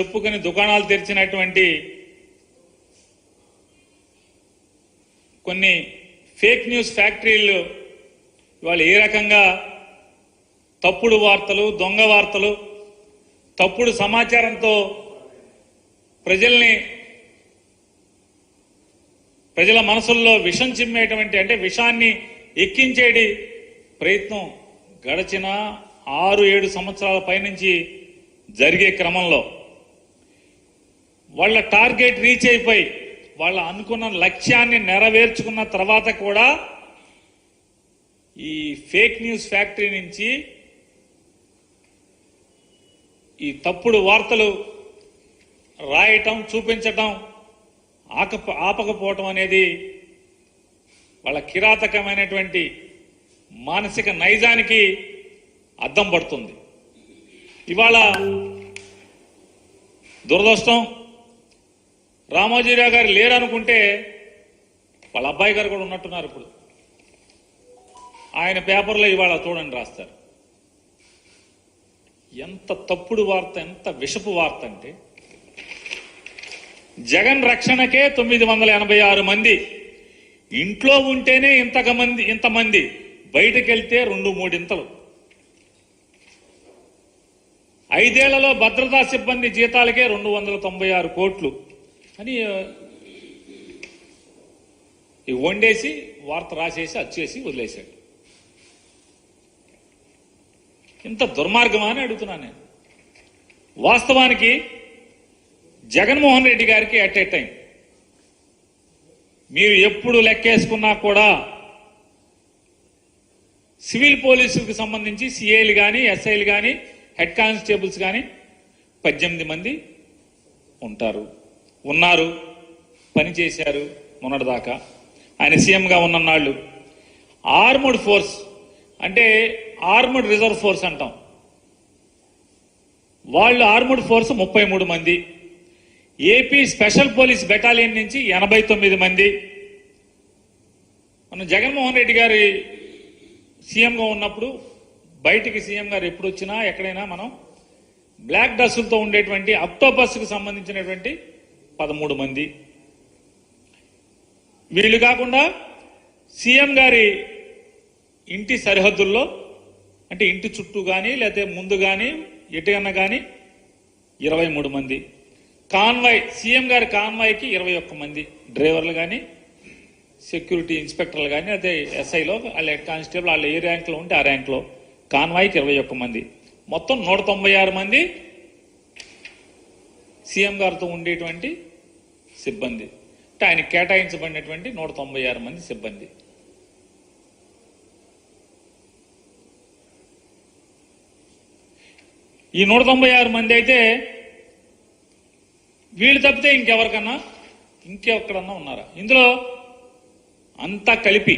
చెప్పుకొని దుకాణాలు తెరిచినటువంటి కొన్ని ఫేక్ న్యూస్ ఫ్యాక్టరీలు ఇవాళ ఏ రకంగా తప్పుడు వార్తలు, దొంగ వార్తలు, తప్పుడు సమాచారంతో ప్రజల మనసుల్లో విషం చిమ్మేటువంటి, అంటే విషాన్ని ఎక్కించేటి ప్రయత్నం గడిచిన 6-7 సంవత్సరాల పైనుంచి జరిగే క్రమంలో వాళ్ళ టార్గెట్ రీచ్ అయిపోయి వాళ్ళ అనుకున్న లక్ష్యాన్ని నెరవేర్చుకున్న తర్వాత కూడా ఈ ఫేక్ న్యూస్ ఫ్యాక్టరీ నుంచి ఈ తప్పుడు వార్తలు రాయటం, చూపించటం ఆపకపోవటం అనేది వాళ్ళ కిరాతకమైనటువంటి మానసిక నైజానికి అద్దం పడుతుంది. ఇవాళ దురదృష్టం, రామోజీరావు గారు లేరనుకుంటే వాళ్ళ అబ్బాయి గారు కూడా ఉన్నట్టున్నారు. ఇప్పుడు ఆయన పేపర్లో ఇవాళ చూడండి రాస్తారు. ఎంత తప్పుడు వార్త, ఎంత విషపు వార్త అంటే, జగన్ రక్షణకే 986 మంది, ఇంట్లో ఉంటేనే ఇంతమంది, బయటకెళ్తే 2-3 ఇంతలు. 5 ఏళ్లలో భద్రతా సిబ్బంది జీతాలకే 296 కోట్లు అని వండేసి వార్త రాసేసి అచ్చేసి వదిలేశాడు. ఇంత దుర్మార్గమా అని అడుగుతున్నాను నేను. వాస్తవానికి జగన్మోహన్ రెడ్డి గారికి అట్ ఏ టైం మీరు ఎప్పుడు లెక్కేసుకున్నా కూడా సివిల్ పోలీసులకు సంబంధించి సిఐలు కానీ, ఎస్ఐలు కానీ, హెడ్ కానిస్టేబుల్స్ కానీ 18 మంది ఉన్నారు, పనిచేశారు మొన్నటిదాకా. ఆయన సీఎంగా ఉన్ననాళ్ళు ఆర్మడ్ ఫోర్స్, అంటే ఆర్మడ్ రిజర్వ్ ఫోర్స్ అంటాం, వాళ్ళు ఆర్మడ్ ఫోర్స్ 33 మంది, ఏపీ స్పెషల్ పోలీస్ బెటాలియన్ నుంచి 89 మంది. మనం జగన్మోహన్ రెడ్డి గారి సీఎంగా ఉన్నప్పుడు బయటికి సీఎం గారు ఎప్పుడు వచ్చినా ఎక్కడైనా మనం బ్లాక్ డ్రెస్సులతో ఉండేటువంటి అక్టోపస్కు సంబంధించినటువంటి 13 మంది. వీళ్ళు కాకుండా సీఎం గారి ఇంటి సరిహద్దుల్లో, అంటే ఇంటి చుట్టూ కానీ లేకపోతే ముందు కానీ ఎటుకన్నా కానీ 23 మంది. కాన్వాయ్, సీఎం గారి కాన్వాయ్కి 21 మంది డ్రైవర్లు కానీ, సెక్యూరిటీ ఇన్స్పెక్టర్లు కానీ, అదే ఎస్ఐలో వాళ్ళ హెడ్ కానిస్టేబుల్ వాళ్ళ ఏ ర్యాంక్లో ఉంటే ఆ ర్యాంక్లో కాన్వాయ్కి 21 మంది. మొత్తం 196 మంది సీఎం గారితో ఉండేటువంటి సిబ్బంది. అంటే ఆయన కేటాయించబడినటువంటి 196 మంది సిబ్బంది. ఈ 196 మంది అయితే వీళ్ళు తప్పితే ఇంకెక్కడన్నా ఉన్నారా? ఇందులో అంతా కలిపి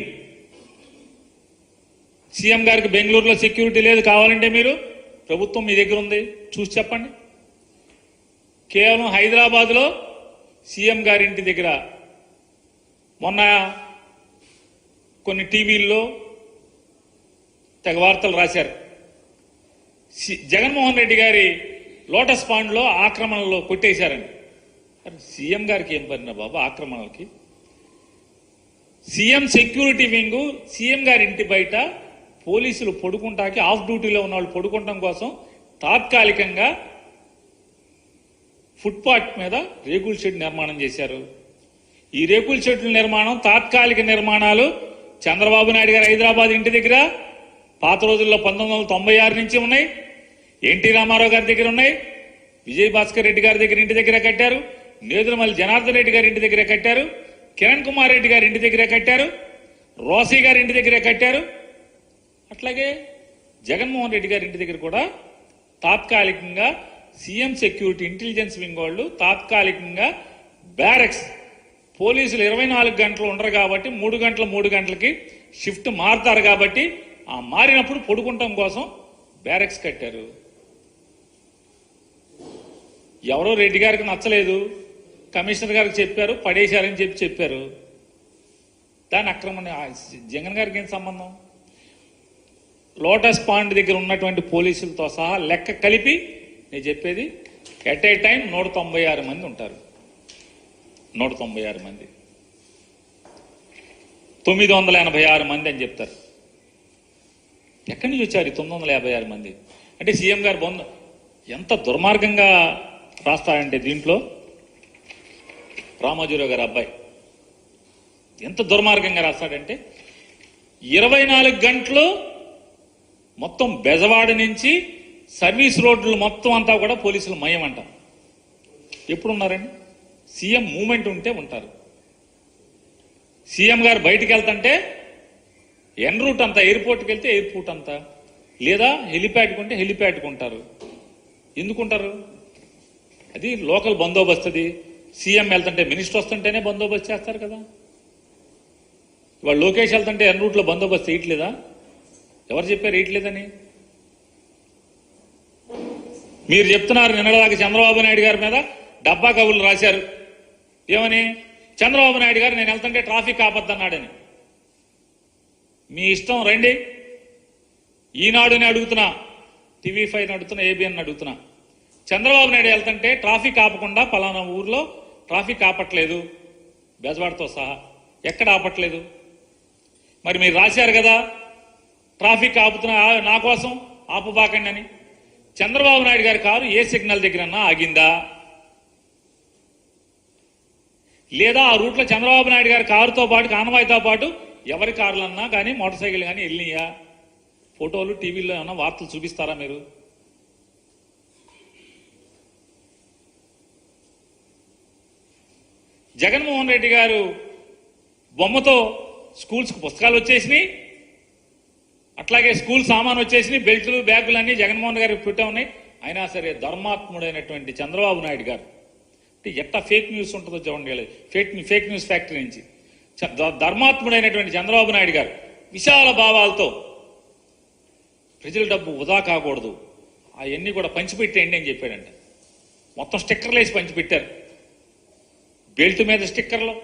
సీఎం గారికి బెంగళూరులో సెక్యూరిటీ లేదు, కావాలంటే మీరు ప్రభుత్వం మీ దగ్గర ఉంది, చూసి చెప్పండి. కేవలం హైదరాబాద్లో సీఎం గారి ఇంటి దగ్గర మొన్న కొన్ని టీవీల్లో తెగ వార్తలు రాశారు. జగన్మోహన్ రెడ్డి గారి లోటస్ పాండ్లో ఆక్రమణలో కొట్టేశారని. సీఎం గారికి ఏం పడినా బాబు ఆక్రమణలకి? సీఎం సెక్యూరిటీ వింగు, సీఎం గారి ఇంటి బయట పోలీసులు పడుకుంటాకి, ఆఫ్ డ్యూటీలో ఉన్న వాళ్ళు పడుకుంటాం కోసం తాత్కాలికంగా ఫుట్పాత్ మీద రేకుల షెడ్ నిర్మాణం చేశారు. ఈ రేకుల షెడ్ల నిర్మాణం, తాత్కాలిక నిర్మాణాలు చంద్రబాబు నాయుడు గారు హైదరాబాద్ ఇంటి దగ్గర పాత రోజుల్లో 1996 నుంచి ఉన్నాయి, ఎన్టీ రామారావు గారి దగ్గర ఉన్నాయి, విజయభాస్కర్ రెడ్డి గారి దగ్గర ఇంటి దగ్గర కట్టారు, నేదురుమల్లి జనార్దన్ రెడ్డి గారి ఇంటి దగ్గర కట్టారు, కిరణ్ కుమార్ రెడ్డి గారి ఇంటి దగ్గర కట్టారు, రోసీ గారి ఇంటి దగ్గర కట్టారు. అట్లాగే జగన్మోహన్ రెడ్డి గారి ఇంటి దగ్గర కూడా తాత్కాలికంగా సీఎం సెక్యూరిటీ ఇంటెలిజెన్స్ వింగ్ వాళ్ళు తాత్కాలికంగా బ్యారక్స్, పోలీసులు 24 గంటలు ఉండరు కాబట్టి 3 గంటలకి షిఫ్ట్ మారుతారు కాబట్టి ఆ మారినప్పుడు పడుకుంటాం కోసం బ్యారక్స్ కట్టారు. ఎవరో రెడ్డి గారికి నచ్చలేదు, కమిషనర్ గారికి చెప్పారు, పడేశారని చెప్పారు. దాని అక్రమణ జగన్ గారికి ఏం సంబంధం? లోటస్ పాండ్ దగ్గర ఉన్నటువంటి పోలీసులతో సహా లెక్క కలిపి నేను చెప్పేది ఎట్ ఏ టైం 196 మంది ఉంటారు. 196 మంది, 986 మంది అని చెప్తారు. ఎక్కడి నుంచి వచ్చారు ఈ 956 మంది? అంటే సీఎం గారు ఎంత దుర్మార్గంగా రాస్తారంటే దీంట్లో రామోజీరావు గారి అబ్బాయి ఎంత దుర్మార్గంగా రాస్తాడంటే 24 గంటలు మొత్తం బెజవాడ నుంచి సర్వీస్ రోడ్లు మొత్తం అంతా కూడా పోలీసులు మయం అంట. ఎప్పుడున్నారండి? సీఎం మూమెంట్ ఉంటే ఉంటారు. సీఎం గారు బయటికి వెళ్తుంటే ఎన్ రూట్ అంతా, ఎయిర్పోర్ట్కి వెళ్తే ఎయిర్పోర్ట్ అంతా, లేదా హెలిప్యాడ్కి ఉంటే హెలిప్యాడ్కి ఉంటారు. ఎందుకుంటారు? అది లోకల్ బందోబస్తు. అది సీఎం వెళ్తుంటే, మినిస్టర్ వస్తుంటేనే బందోబస్తు చేస్తారు కదా. ఇవాళ లోకేష్ వెళ్తుంటే ఎన్ రూట్లో బందోబస్తు వేయట్లేదా? ఎవరు చెప్పారు వేయట్లేదని? మీరు చెప్తున్నారు. నిన్నటిదాకా చంద్రబాబు నాయుడు గారి మీద డబ్బా కబుర్లు రాశారు. ఏమని? చంద్రబాబు నాయుడు గారు నేను వెళ్తుంటే ట్రాఫిక్ ఆపద్దన్నాడని. మీ ఇష్టం, రండి. ఈనాడుని అడుగుతున్నా, టీవీ5 అడుగుతున్నా, ఏబిఎన్ అడుగుతున్నా. చంద్రబాబు నాయుడు వెళ్తుంటే ట్రాఫిక్ ఆపకుండా పలానా ఊర్లో ట్రాఫిక్ ఆపట్లేదు, బెజవాడతో సహా ఎక్కడ ఆపట్లేదు. మరి మీరు రాశారు కదా ట్రాఫిక్ ఆపుతున్నా, నా కోసం ఆపబాకండి అని. చంద్రబాబు నాయుడు గారి కారు ఏ సిగ్నల్ దగ్గరన్నా ఆగిందా? లేదా ఆ రూట్లో చంద్రబాబు నాయుడు గారి కారుతో పాటు, కాన్వాయ్తో పాటు ఎవరి కార్లన్నా కానీ మోటార్ సైకిల్ కానీ వెళ్ళినాయా? ఫోటోలు టీవీలో ఏమన్నా వార్తలు చూపిస్తారా మీరు? జగన్మోహన్ రెడ్డి గారు బొమ్మతో స్కూల్స్కి పుస్తకాలు వచ్చేసినాయి, అట్లాగే స్కూల్ సామాన్ వచ్చేసినాయి, బెల్టులు బ్యాగులు అన్నీ జగన్మోహన్ గారికి పెట్టా ఉన్నాయి. అయినా సరే ధర్మాత్ముడైనటువంటి చంద్రబాబు నాయుడు గారు అంటే ఎట్టా ఫేక్ న్యూస్ ఉంటుందో చూడండి. ఫేక్ న్యూస్ ఫ్యాక్టరీ నుంచి ధర్మాత్ముడైనటువంటి చంద్రబాబు నాయుడు గారు విశాల భావాలతో ప్రజల డబ్బు వృధా కాకూడదు, అవన్నీ కూడా పంచిపెట్టేయండి అని చెప్పాడంట. మొత్తం స్టిక్కర్లు వేసి పంచిపెట్టారు. బెల్ట్ మీద స్టిక్కర్లు,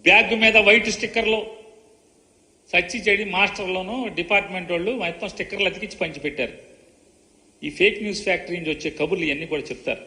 బ్యాగ్ మీద వైట్ స్టిక్కర్లు, సచ్చి చెడి మాస్టర్లోనూ డిపార్ట్మెంట్ వాళ్ళు మొత్తం స్టిక్కర్లు అతికించి పంచిపెట్టారు. ఈ ఫేక్ న్యూస్ ఫ్యాక్టరీ నుంచి వచ్చే కబుర్లు ఇవన్నీ కూడా చెప్తారు.